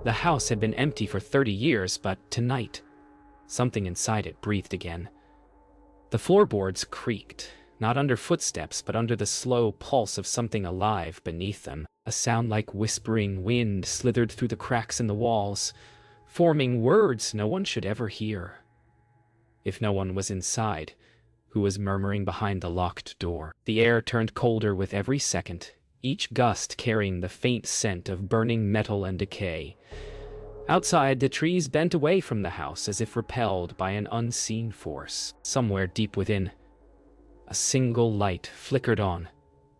The house had been empty for 30 years, but tonight, something inside it breathed again. The floorboards creaked, not under footsteps, but under the slow pulse of something alive beneath them. A sound like whispering wind slithered through the cracks in the walls, forming words no one should ever hear. If no one was inside, who was murmuring behind the locked door? The air turned colder with every second, each gust carrying the faint scent of burning metal and decay. Outside, the trees bent away from the house as if repelled by an unseen force. Somewhere deep within, a single light flickered on,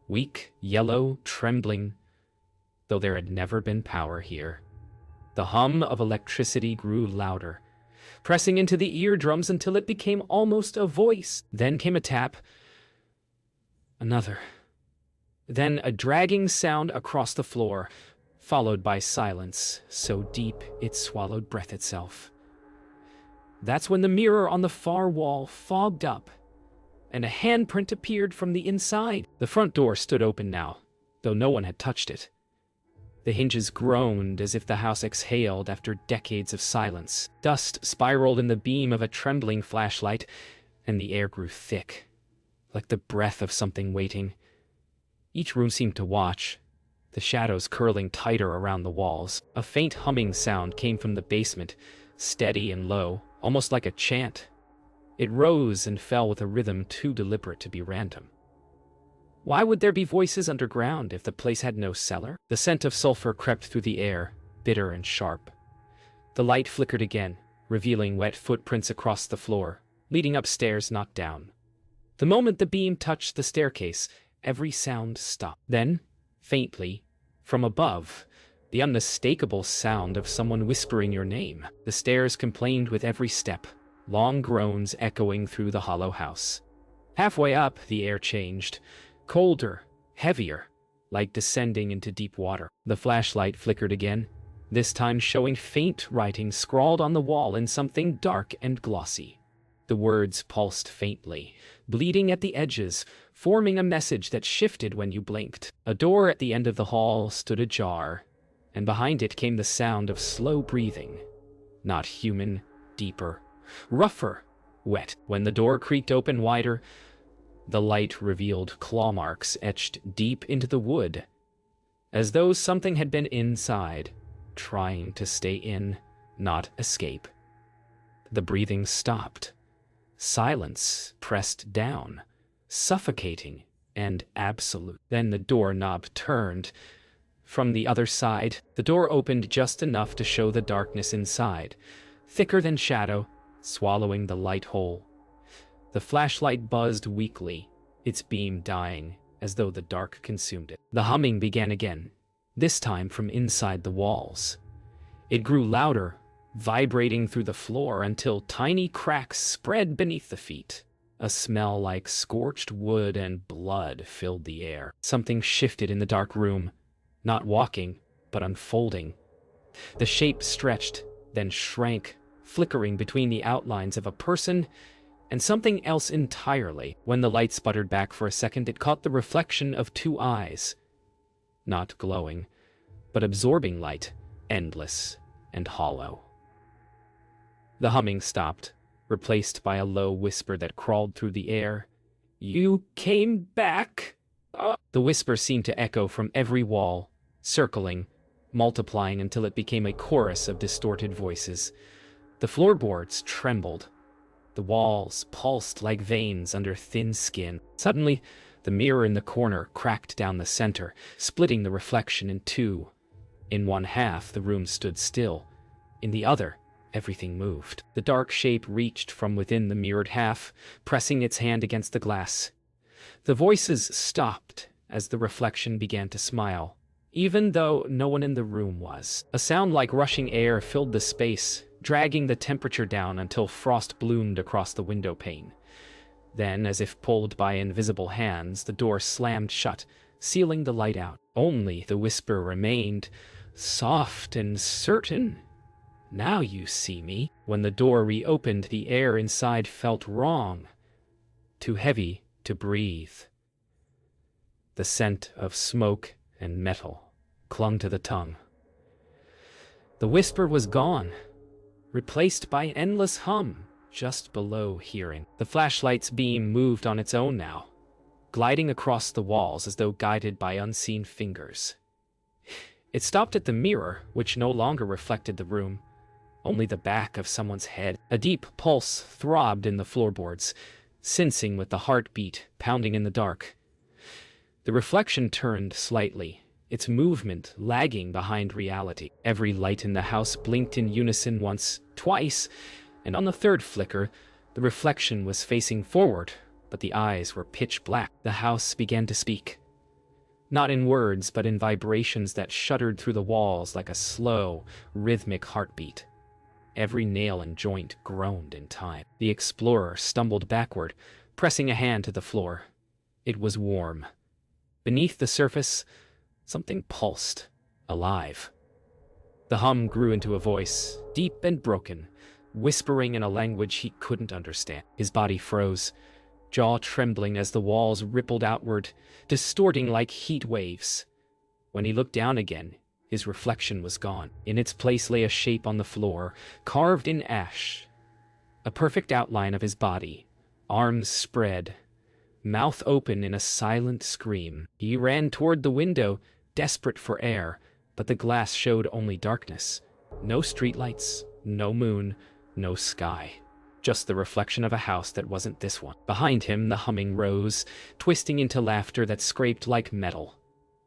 weak, yellow, trembling, though there had never been power here. The hum of electricity grew louder, pressing into the eardrums until it became almost a voice. Then came a tap, another. Then a dragging sound across the floor, followed by silence so deep it swallowed breath itself. That's when the mirror on the far wall fogged up, and a handprint appeared from the inside. The front door stood open now, though no one had touched it. The hinges groaned as if the house exhaled after decades of silence. Dust spiraled in the beam of a trembling flashlight, and the air grew thick, like the breath of something waiting. Each room seemed to watch, the shadows curling tighter around the walls. A faint humming sound came from the basement, steady and low, almost like a chant. It rose and fell with a rhythm too deliberate to be random. Why would there be voices underground if the place had no cellar? The scent of sulfur crept through the air, bitter and sharp. The light flickered again, revealing wet footprints across the floor, leading upstairs, not down. The moment the beam touched the staircase, every sound stopped. Then, faintly, from above, the unmistakable sound of someone whispering your name. The stairs complained with every step, long groans echoing through the hollow house. Halfway up, the air changed, colder, heavier, like descending into deep water. The flashlight flickered again, this time showing faint writing scrawled on the wall in something dark and glossy. The words pulsed faintly, bleeding at the edges, forming a message that shifted when you blinked. A door at the end of the hall stood ajar, and behind it came the sound of slow breathing. Not human, deeper, rougher, wet. When the door creaked open wider, the light revealed claw marks etched deep into the wood, as though something had been inside, trying to stay in, not escape. The breathing stopped. Silence pressed down, suffocating and absolute. Then the doorknob turned. From the other side, the door opened just enough to show the darkness inside, thicker than shadow, swallowing the light whole. The flashlight buzzed weakly, its beam dying, as though the dark consumed it. The humming began again, this time from inside the walls. It grew louder, vibrating through the floor until tiny cracks spread beneath the feet. A smell like scorched wood and blood filled the air. Something shifted in the dark room, not walking, but unfolding. The shape stretched, then shrank, flickering between the outlines of a person and something else entirely. When the light sputtered back for a second, it caught the reflection of two eyes. Not glowing, but absorbing light, endless and hollow. The humming stopped, replaced by a low whisper that crawled through the air. "You came back?" The whisper seemed to echo from every wall, circling, multiplying until it became a chorus of distorted voices. The floorboards trembled. The walls pulsed like veins under thin skin. Suddenly, the mirror in the corner cracked down the center, splitting the reflection in two. In one half, the room stood still. In the other, everything moved. The dark shape reached from within the mirrored half, pressing its hand against the glass. The voices stopped as the reflection began to smile, even though no one in the room was. A sound like rushing air filled the space, dragging the temperature down until frost bloomed across the window pane. Then, as if pulled by invisible hands, the door slammed shut, sealing the light out. Only the whisper remained, soft and certain. "Now you see me." When the door reopened, the air inside felt wrong, too heavy to breathe. The scent of smoke and metal clung to the tongue. The whisper was gone, replaced by an endless hum just below hearing. The flashlight's beam moved on its own now, gliding across the walls as though guided by unseen fingers. It stopped at the mirror, which no longer reflected the room, only the back of someone's head. A deep pulse throbbed in the floorboards, sensing with the heartbeat pounding in the dark. The reflection turned slightly, its movement lagging behind reality. Every light in the house blinked in unison once, twice, and on the third flicker, the reflection was facing forward, but the eyes were pitch black. The house began to speak. Not in words, but in vibrations that shuddered through the walls like a slow, rhythmic heartbeat. Every nail and joint groaned in time. The explorer stumbled backward, pressing a hand to the floor. It was warm. Beneath the surface, something pulsed, alive. The hum grew into a voice, deep and broken, whispering in a language he couldn't understand. His body froze, jaw trembling as the walls rippled outward, distorting like heat waves. When he looked down again, his reflection was gone. In its place lay a shape on the floor, carved in ash. A perfect outline of his body, arms spread, mouth open in a silent scream. He ran toward the window, desperate for air, but the glass showed only darkness. No streetlights, no moon, no sky. Just the reflection of a house that wasn't this one. Behind him, the humming rose, twisting into laughter that scraped like metal.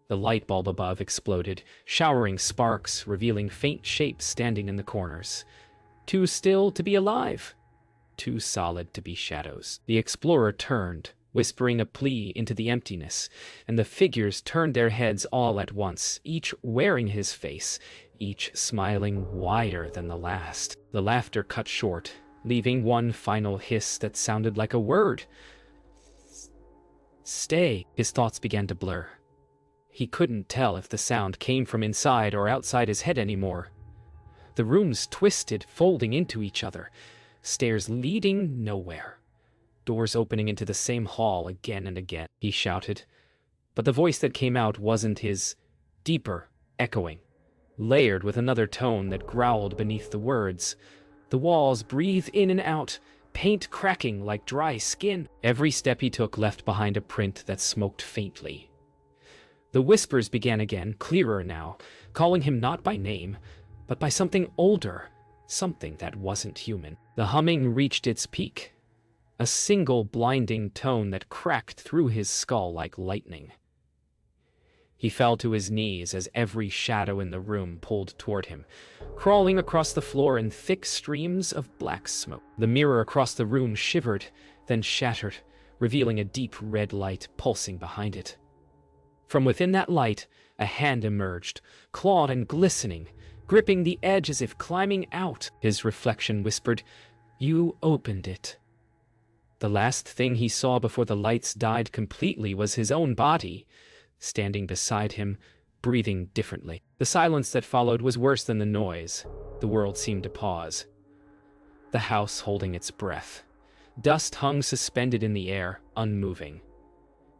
The light bulb above exploded, showering sparks, revealing faint shapes standing in the corners. Too still to be alive, too solid to be shadows. The explorer turned, whispering a plea into the emptiness, and the figures turned their heads all at once, each wearing his face, each smiling wider than the last. The laughter cut short, leaving one final hiss that sounded like a word. Stay. His thoughts began to blur. He couldn't tell if the sound came from inside or outside his head anymore. The rooms twisted, folding into each other, stairs leading nowhere. Doors opening into the same hall again and again. He shouted, but the voice that came out wasn't his, deeper, echoing, layered with another tone that growled beneath the words. The walls breathed in and out, paint cracking like dry skin. Every step he took left behind a print that smoked faintly. The whispers began again, clearer now, calling him not by name, but by something older, something that wasn't human. The humming reached its peak, a single blinding tone that cracked through his skull like lightning. He fell to his knees as every shadow in the room pulled toward him, crawling across the floor in thick streams of black smoke. The mirror across the room shivered, then shattered, revealing a deep red light pulsing behind it. From within that light, a hand emerged, clawed and glistening, gripping the edge as if climbing out. His reflection whispered, "You opened it." The last thing he saw before the lights died completely was his own body, standing beside him, breathing differently. The silence that followed was worse than the noise. The world seemed to pause. The house holding its breath. Dust hung suspended in the air, unmoving.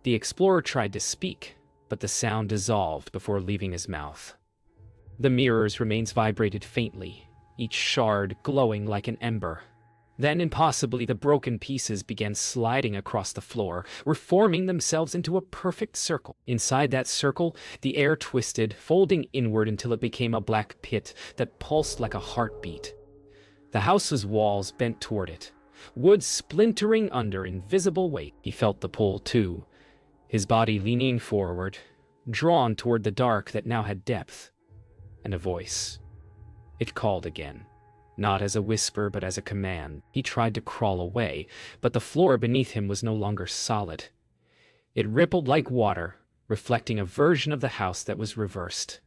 The explorer tried to speak, but the sound dissolved before leaving his mouth. The mirror's remains vibrated faintly, each shard glowing like an ember. Then, impossibly, the broken pieces began sliding across the floor, reforming themselves into a perfect circle. Inside that circle, the air twisted, folding inward until it became a black pit that pulsed like a heartbeat. The house's walls bent toward it, wood splintering under invisible weight. He felt the pull, too, his body leaning forward, drawn toward the dark that now had depth. And a voice. It called again. Not as a whisper, but as a command. He tried to crawl away, but the floor beneath him was no longer solid. It rippled like water, reflecting a version of the house that was reversed,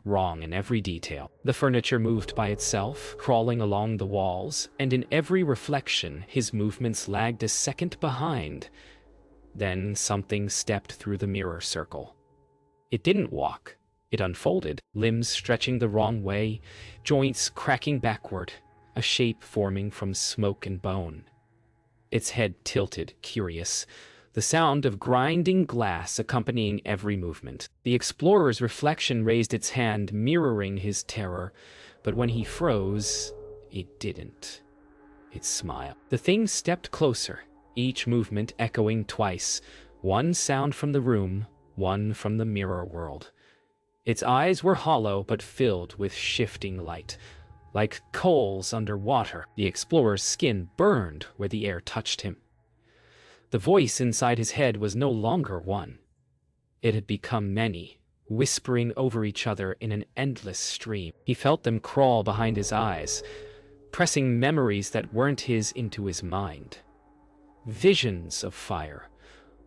wrong in every detail. The furniture moved by itself, crawling along the walls, and in every reflection, his movements lagged a second behind. Then something stepped through the mirror circle. It didn't walk. It unfolded, limbs stretching the wrong way, joints cracking backward, a shape forming from smoke and bone. Its head tilted, curious, the sound of grinding glass accompanying every movement. The explorer's reflection raised its hand, mirroring his terror, but when he froze, it didn't. It smiled. The thing stepped closer, each movement echoing twice, one sound from the room, one from the mirror world. Its eyes were hollow but filled with shifting light, like coals under water. The explorer's skin burned where the air touched him. The voice inside his head was no longer one. It had become many, whispering over each other in an endless stream. He felt them crawl behind his eyes, pressing memories that weren't his into his mind. Visions of fire,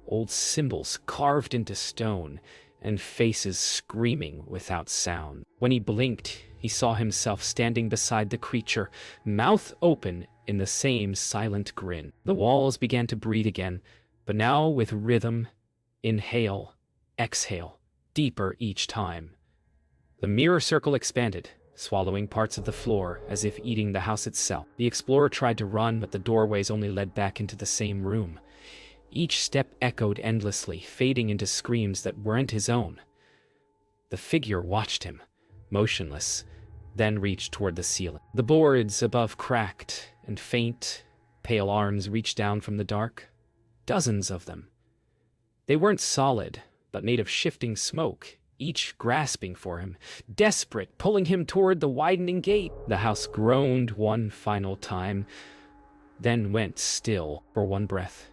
old symbols carved into stone, and faces screaming without sound. When he blinked, he saw himself standing beside the creature, mouth open in the same silent grin. The walls began to breathe again, but now with rhythm. Inhale, exhale, deeper each time. The mirror circle expanded, swallowing parts of the floor as if eating the house itself. The explorer tried to run, but the doorways only led back into the same room. Each step echoed endlessly, fading into screams that weren't his own. The figure watched him, motionless, then reached toward the ceiling. The boards above cracked, and faint, pale arms reached down from the dark. Dozens of them. They weren't solid, but made of shifting smoke, each grasping for him, desperate, pulling him toward the widening gate. The house groaned one final time, then went still for one breath.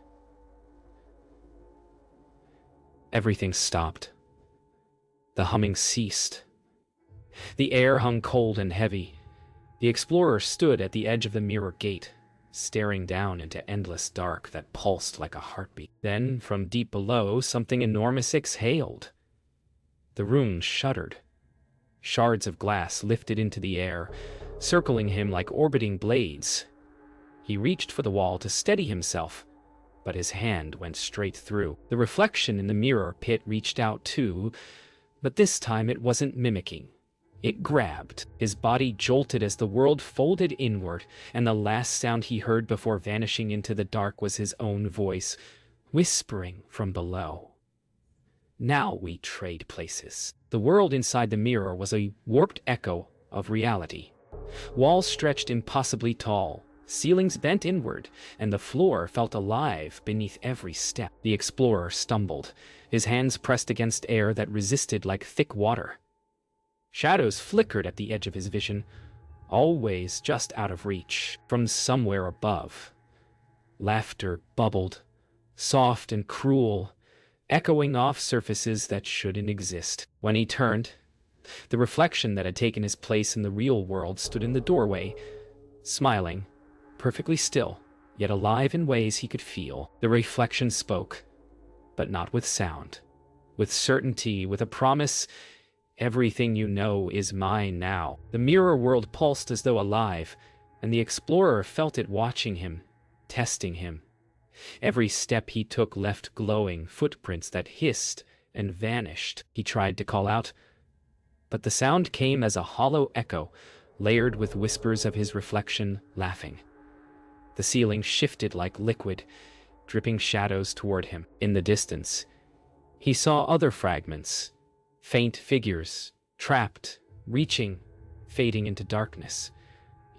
Everything stopped. The humming ceased. The air hung cold and heavy. The explorer stood at the edge of the mirror gate, staring down into endless dark that pulsed like a heartbeat. Then, from deep below, something enormous exhaled. The room shuddered. Shards of glass lifted into the air, circling him like orbiting blades. He reached for the wall to steady himself, but his hand went straight through. The reflection in the mirror pit reached out too, but this time it wasn't mimicking. It grabbed. His body jolted as the world folded inward, and the last sound he heard before vanishing into the dark was his own voice, whispering from below. Now we trade places. The world inside the mirror was a warped echo of reality. Walls stretched impossibly tall, ceilings bent inward, and the floor felt alive beneath every step. The explorer stumbled, his hands pressed against air that resisted like thick water. Shadows flickered at the edge of his vision, always just out of reach. From somewhere above, laughter bubbled, soft and cruel, echoing off surfaces that shouldn't exist. When he turned, the reflection that had taken his place in the real world stood in the doorway, smiling, perfectly still, yet alive in ways he could feel. The reflection spoke, but not with sound, with certainty, with a promise. Everything you know is mine now. The mirror world pulsed as though alive, and the explorer felt it watching him, testing him. Every step he took left glowing footprints that hissed and vanished. He tried to call out, but the sound came as a hollow echo, layered with whispers of his reflection laughing. The ceiling shifted like liquid, dripping shadows toward him. In the distance, he saw other fragments, faint figures, trapped, reaching, fading into darkness.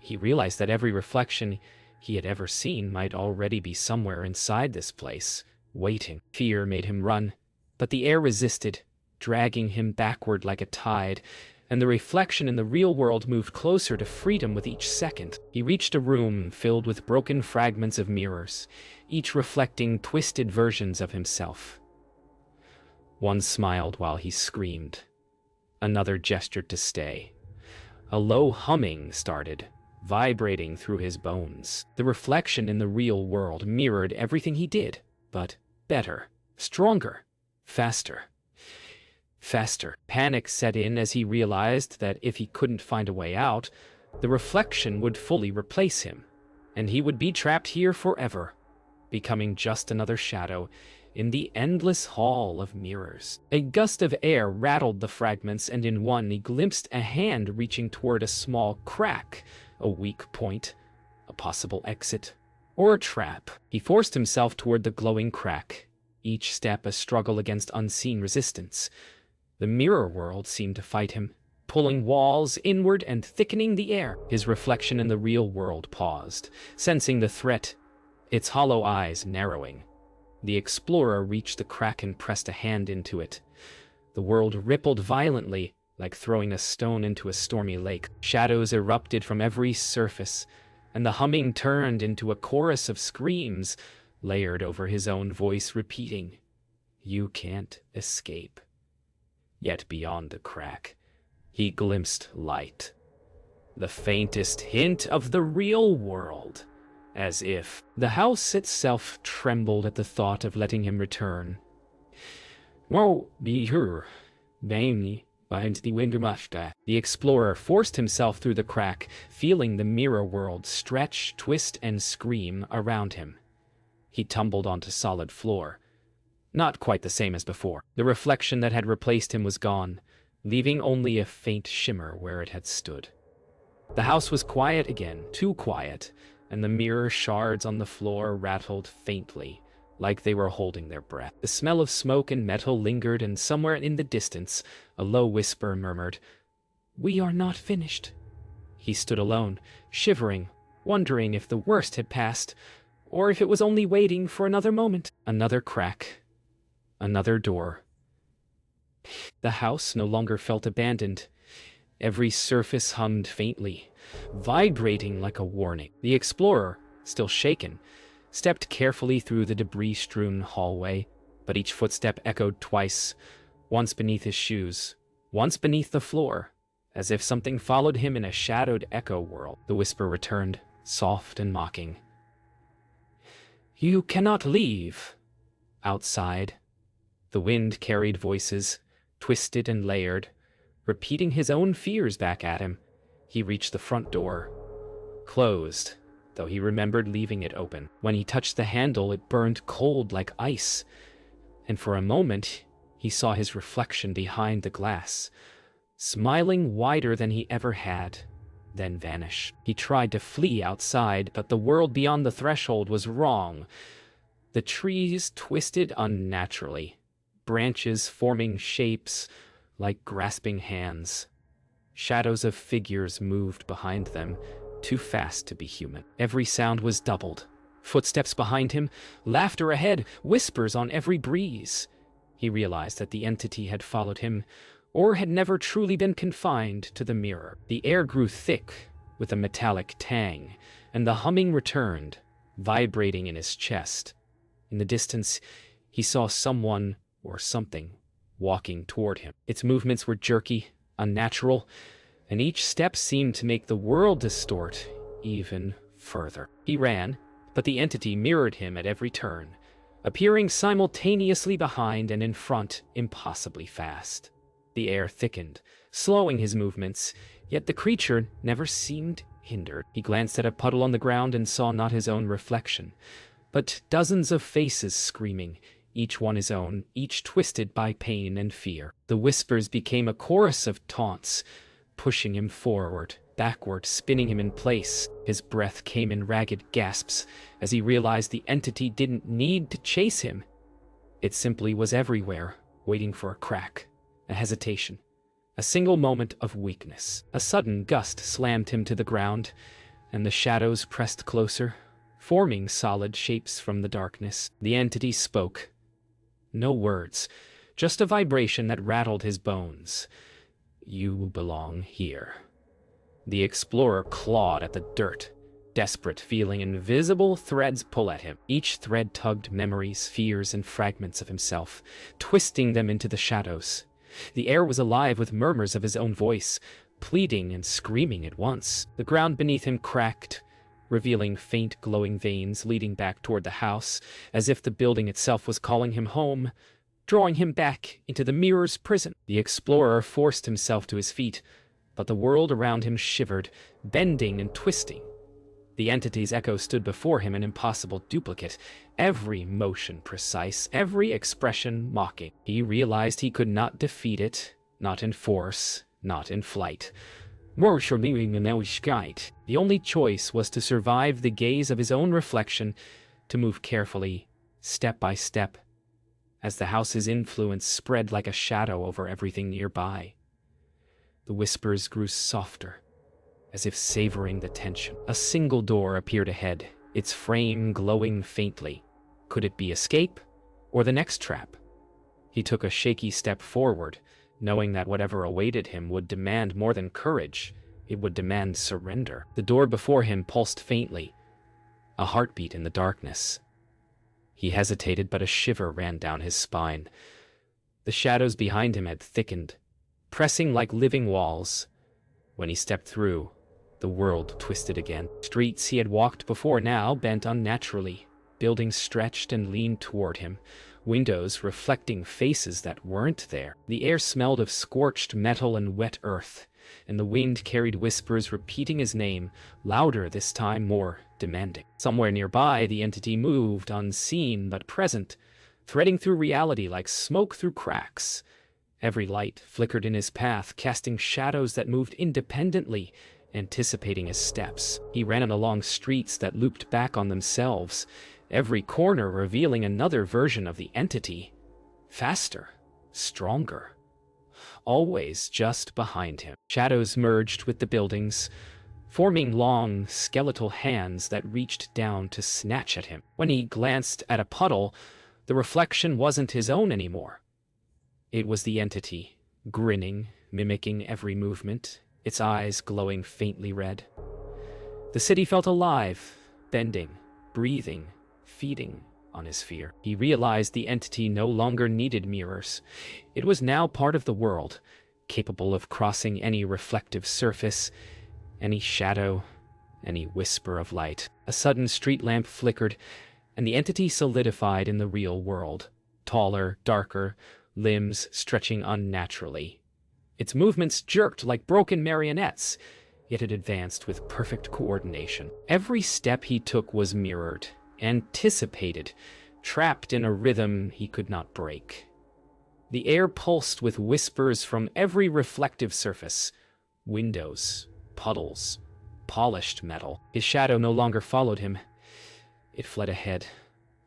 He realized that every reflection he had ever seen might already be somewhere inside this place, waiting. Fear made him run, but the air resisted, dragging him backward like a tide, and the reflection in the real world moved closer to freedom with each second. He reached a room filled with broken fragments of mirrors, each reflecting twisted versions of himself. One smiled while he screamed. Another gestured to stay. A low humming started, vibrating through his bones. The reflection in the real world mirrored everything he did, but better, stronger, faster. Faster. Panic set in as he realized that if he couldn't find a way out, the reflection would fully replace him, and he would be trapped here forever, becoming just another shadow in the endless hall of mirrors. A gust of air rattled the fragments, and in one he glimpsed a hand reaching toward a small crack, a weak point, a possible exit, or a trap. He forced himself toward the glowing crack, each step a struggle against unseen resistance. The mirror world seemed to fight him, pulling walls inward and thickening the air. His reflection in the real world paused, sensing the threat, its hollow eyes narrowing. The explorer reached the crack and pressed a hand into it. The world rippled violently, like throwing a stone into a stormy lake. Shadows erupted from every surface, and the humming turned into a chorus of screams, layered over his own voice repeating, "You can't escape." Yet beyond the crack, he glimpsed light. The faintest hint of the real world, as if the house itself trembled at the thought of letting him return. "Won't be here, Bainey." The explorer forced himself through the crack, feeling the mirror world stretch, twist, and scream around him. He tumbled onto solid floor. Not quite the same as before. The reflection that had replaced him was gone, leaving only a faint shimmer where it had stood. The house was quiet again, too quiet, and the mirror shards on the floor rattled faintly, like they were holding their breath. The smell of smoke and metal lingered, and somewhere in the distance, a low whisper murmured, "We are not finished." He stood alone, shivering, wondering if the worst had passed, or if it was only waiting for another moment. Another crack. Another door. The house no longer felt abandoned. Every surface hummed faintly, vibrating like a warning. The explorer, still shaken, stepped carefully through the debris-strewn hallway, but each footstep echoed twice, once beneath his shoes, once beneath the floor, as if something followed him in a shadowed echo world. The whisper returned, soft and mocking. "You cannot leave." Outside, the wind carried voices, twisted and layered, repeating his own fears back at him. He reached the front door. Closed, though he remembered leaving it open. When he touched the handle, it burned cold like ice, and for a moment he saw his reflection behind the glass, smiling wider than he ever had, then vanish. He tried to flee outside, but the world beyond the threshold was wrong. The trees twisted unnaturally, branches forming shapes like grasping hands. Shadows of figures moved behind them, too fast to be human. Every sound was doubled. Footsteps behind him, laughter ahead, whispers on every breeze. He realized that the entity had followed him, or had never truly been confined to the mirror. The air grew thick with a metallic tang, and the humming returned, vibrating in his chest. In the distance, he saw someone or something walking toward him. Its movements were jerky, unnatural, and each step seemed to make the world distort even further. He ran, but the entity mirrored him at every turn, appearing simultaneously behind and in front, impossibly fast. The air thickened, slowing his movements, yet the creature never seemed hindered. He glanced at a puddle on the ground and saw not his own reflection, but dozens of faces screaming, each one his own, each twisted by pain and fear. The whispers became a chorus of taunts, pushing him forward, backward, spinning him in place. His breath came in ragged gasps as he realized the entity didn't need to chase him. It simply was everywhere, waiting for a crack, a hesitation, a single moment of weakness. A sudden gust slammed him to the ground, and the shadows pressed closer, forming solid shapes from the darkness. The entity spoke. No words, just a vibration that rattled his bones. "You belong here." The explorer clawed at the dirt, desperate, feeling invisible threads pull at him. Each thread tugged memories, fears, and fragments of himself, twisting them into the shadows. The air was alive with murmurs of his own voice, pleading and screaming at once. The ground beneath him cracked, revealing faint glowing veins leading back toward the house, as if the building itself was calling him home, drawing him back into the mirror's prison. The explorer forced himself to his feet, but the world around him shivered, bending and twisting. The entity's echo stood before him, an impossible duplicate, every motion precise, every expression mocking. He realized he could not defeat it, not in force, not in flight. The only choice was to survive the gaze of his own reflection, to move carefully, step by step, as the house's influence spread like a shadow over everything nearby. The whispers grew softer, as if savoring the tension. A single door appeared ahead, its frame glowing faintly. Could it be escape, or the next trap? He took a shaky step forward, knowing that whatever awaited him would demand more than courage. It would demand surrender. The door before him pulsed faintly, a heartbeat in the darkness. He hesitated, but a shiver ran down his spine. The shadows behind him had thickened, pressing like living walls. When he stepped through, the world twisted again. Streets he had walked before now bent unnaturally. Buildings stretched and leaned toward him, windows reflecting faces that weren't there. The air smelled of scorched metal and wet earth, and the wind carried whispers repeating his name, louder this time, more demanding. Somewhere nearby, the entity moved, unseen but present, threading through reality like smoke through cracks. Every light flickered in his path, casting shadows that moved independently, anticipating his steps. He ran along streets that looped back on themselves, every corner revealing another version of the entity. Faster, stronger, always just behind him. Shadows merged with the buildings, forming long, skeletal hands that reached down to snatch at him. When he glanced at a puddle, the reflection wasn't his own anymore. It was the entity, grinning, mimicking every movement, its eyes glowing faintly red. The city felt alive, bending, breathing, feeding on his fear. He realized the entity no longer needed mirrors. It was now part of the world, capable of crossing any reflective surface, any shadow, any whisper of light. A sudden street lamp flickered, and the entity solidified in the real world, taller, darker, limbs stretching unnaturally. Its movements jerked like broken marionettes, yet it advanced with perfect coordination. Every step he took was mirrored, anticipated, trapped in a rhythm he could not break. The air pulsed with whispers from every reflective surface, windows, puddles, polished metal. His shadow no longer followed him. It fled ahead,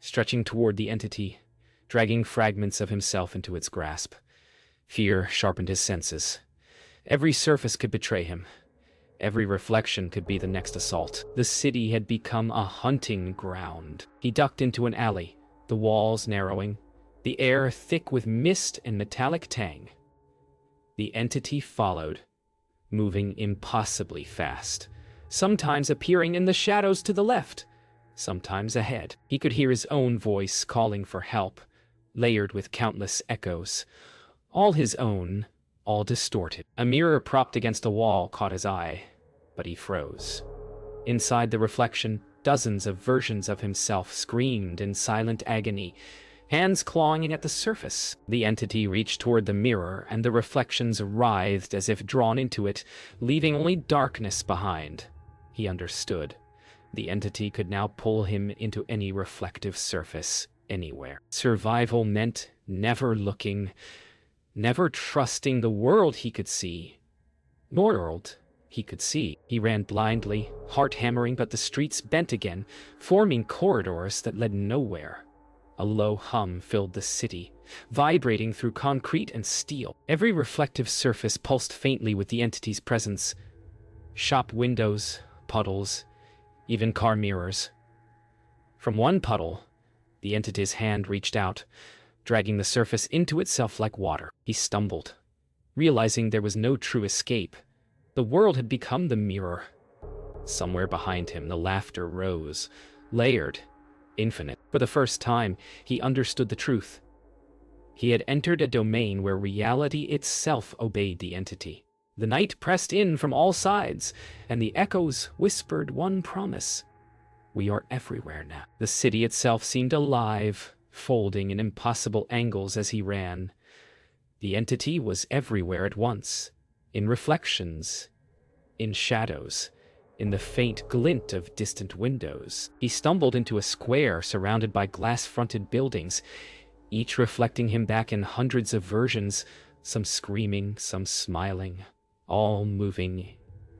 stretching toward the entity, dragging fragments of himself into its grasp. Fear sharpened his senses. Every surface could betray him. Every reflection could be the next assault. The city had become a hunting ground. He ducked into an alley, the walls narrowing, the air thick with mist and metallic tang. The entity followed, moving impossibly fast, sometimes appearing in the shadows to the left, sometimes ahead. He could hear his own voice calling for help, layered with countless echoes, all his own, all distorted. A mirror propped against a wall caught his eye, but he froze. Inside the reflection, dozens of versions of himself screamed in silent agony, hands clawing at the surface. The entity reached toward the mirror, and the reflections writhed as if drawn into it, leaving only darkness behind. He understood. The entity could now pull him into any reflective surface, anywhere. Survival meant never looking, never trusting the world he could see. World he could see. He ran blindly, heart hammering, but the streets bent again, forming corridors that led nowhere. A low hum filled the city, vibrating through concrete and steel. Every reflective surface pulsed faintly with the entity's presence. Shop windows, puddles, even car mirrors. From one puddle, the entity's hand reached out, dragging the surface into itself like water. He stumbled, realizing there was no true escape. The world had become the mirror. Somewhere behind him, the laughter rose, layered, infinite. For the first time, he understood the truth. He had entered a domain where reality itself obeyed the entity. The night pressed in from all sides, and the echoes whispered one promise. We are everywhere now. The city itself seemed alive, folding in impossible angles as he ran. The entity was everywhere at once, in reflections, in shadows, in the faint glint of distant windows. He stumbled into a square surrounded by glass-fronted buildings, each reflecting him back in hundreds of versions, some screaming, some smiling, all moving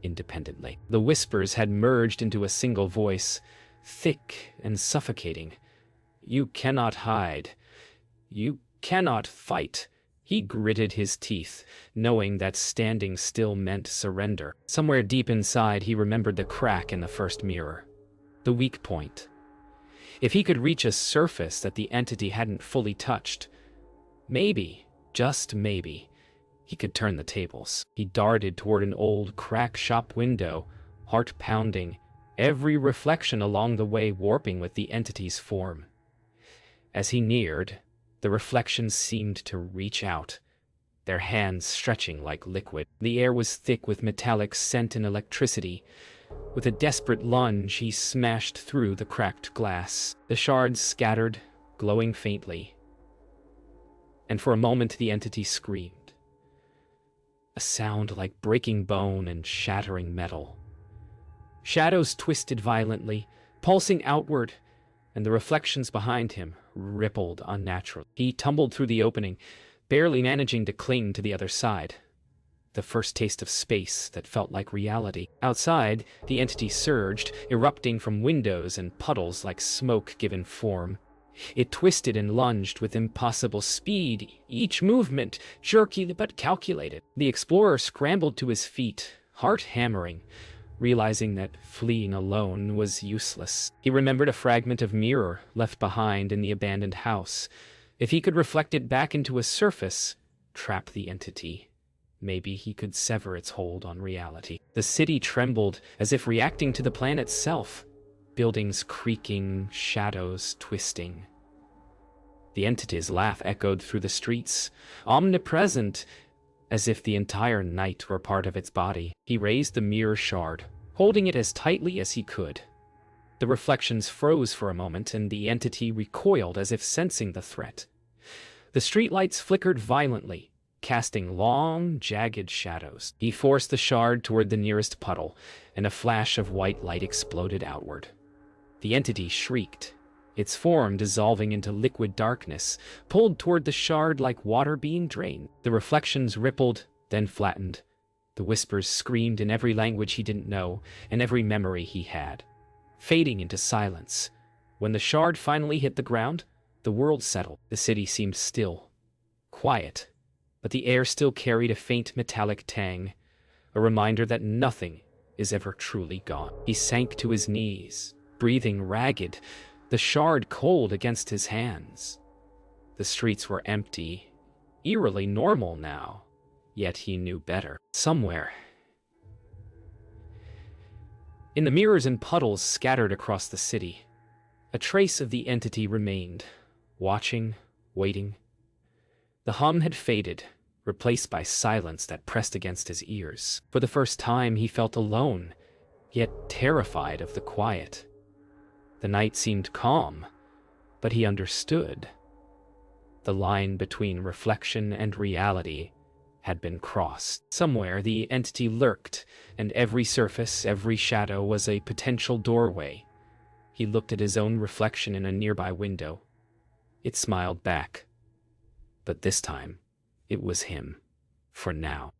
independently. The whispers had merged into a single voice, thick and suffocating. You cannot hide. You cannot fight. He gritted his teeth, knowing that standing still meant surrender. Somewhere deep inside, he remembered the crack in the first mirror. The weak point. If he could reach a surface that the entity hadn't fully touched, maybe, just maybe, he could turn the tables. He darted toward an old crack shop window, heart pounding, every reflection along the way warping with the entity's form. As he neared, the reflections seemed to reach out, their hands stretching like liquid. The air was thick with metallic scent and electricity. With a desperate lunge, he smashed through the cracked glass. The shards scattered, glowing faintly. And for a moment, the entity screamed. A sound like breaking bone and shattering metal. Shadows twisted violently, pulsing outward, and the reflections behind him rippled unnaturally. He tumbled through the opening, barely managing to cling to the other side. The first taste of space that felt like reality. Outside, the entity surged, erupting from windows and puddles like smoke given form. It twisted and lunged with impossible speed, each movement jerky but calculated. The explorer scrambled to his feet, heart hammering, realizing that fleeing alone was useless. He remembered a fragment of mirror left behind in the abandoned house. If he could reflect it back into a surface, trap the entity, maybe he could sever its hold on reality. The city trembled as if reacting to the plan itself, buildings creaking, shadows twisting. The entity's laugh echoed through the streets, omnipresent, as if the entire night were part of its body. He raised the mirror shard, holding it as tightly as he could. The reflections froze for a moment, and the entity recoiled as if sensing the threat. The streetlights flickered violently, casting long, jagged shadows. He forced the shard toward the nearest puddle, and a flash of white light exploded outward. The entity shrieked, its form dissolving into liquid darkness, pulled toward the shard like water being drained. The reflections rippled, then flattened. The whispers screamed in every language he didn't know, and every memory he had, fading into silence. When the shard finally hit the ground, the world settled. The city seemed still, quiet, but the air still carried a faint metallic tang, a reminder that nothing is ever truly gone. He sank to his knees, breathing ragged, the shard cold against his hands. The streets were empty, eerily normal now, yet he knew better. Somewhere, in the mirrors and puddles scattered across the city, a trace of the entity remained, watching, waiting. The hum had faded, replaced by silence that pressed against his ears. For the first time, he felt alone, yet terrified of the quiet. The night seemed calm, but he understood. The line between reflection and reality had been crossed. Somewhere the entity lurked, and every surface, every shadow was a potential doorway. He looked at his own reflection in a nearby window. It smiled back. But this time, it was him. For now.